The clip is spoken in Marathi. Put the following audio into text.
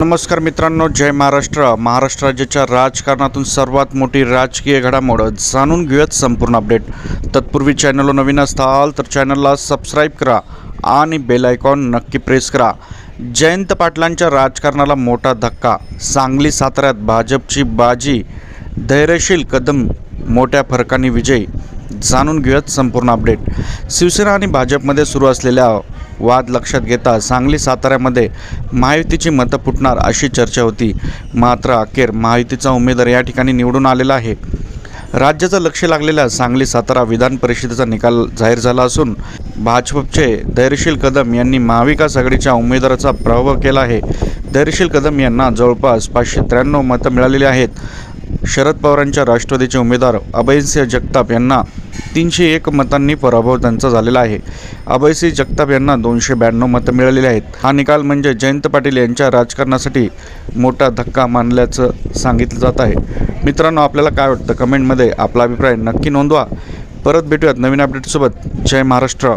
नमस्कार मित्रांनो, जय महाराष्ट्र. महाराष्ट्र राज्याच्या राजकारणातून सर्वात मोठी राजकीय घडामोड जाणून घेऊयात संपूर्ण अपडेट. तत्पूर्वी चॅनलला नवीन असाल तर चॅनलला सबस्क्राईब करा आणि बेल आयकॉन नक्की प्रेस करा. जयंत पाटलांच्या राजकारणाला मोठा धक्का. सांगली साताऱ्यात भाजपची बाजी, धैर्यशील कदम मोठ्या फरकाने विजयी. जाणून घेऊयात संपूर्ण अपडेट. शिवसेना आणि भाजपमध्ये सुरू असलेल्या वाद लक्षात घेता सांगली साताऱ्यामध्ये महायुतीची मतं फुटणार अशी चर्चा होती. मात्र अखेर महायुतीचा उमेदवार या ठिकाणी निवडून आलेला आहे. राज्याचं लक्ष लागलेल्या सांगली सातारा विधान परिषदेचा निकाल जाहीर झाला असून भाजपचे धैर्यशील कदम यांनी महाविकास आघाडीच्या उमेदवाराचा पराभव केला आहे. धैर्यशील कदम यांना जवळपास 593 मतं मिळालेली आहेत. शरद पवारांच्या राष्ट्रवादीचे उमेदवार अभयसिंह जगताप यांना 301 मतांनी पराभव त्यांचा झालेला आहे. अभयसिंह जगताप यांना 292 मतं मिळालेली आहेत. हा निकाल म्हणजे जयंत पाटील यांच्या राजकारणासाठी मोठा धक्का मानल्याचं सांगितलं जात आहे. मित्रांनो, आपल्याला काय वाटतं कमेंटमध्ये आपला अभिप्राय नक्की नोंदवा. परत भेटूयात नवीन अपडेटसोबत. जय महाराष्ट्र.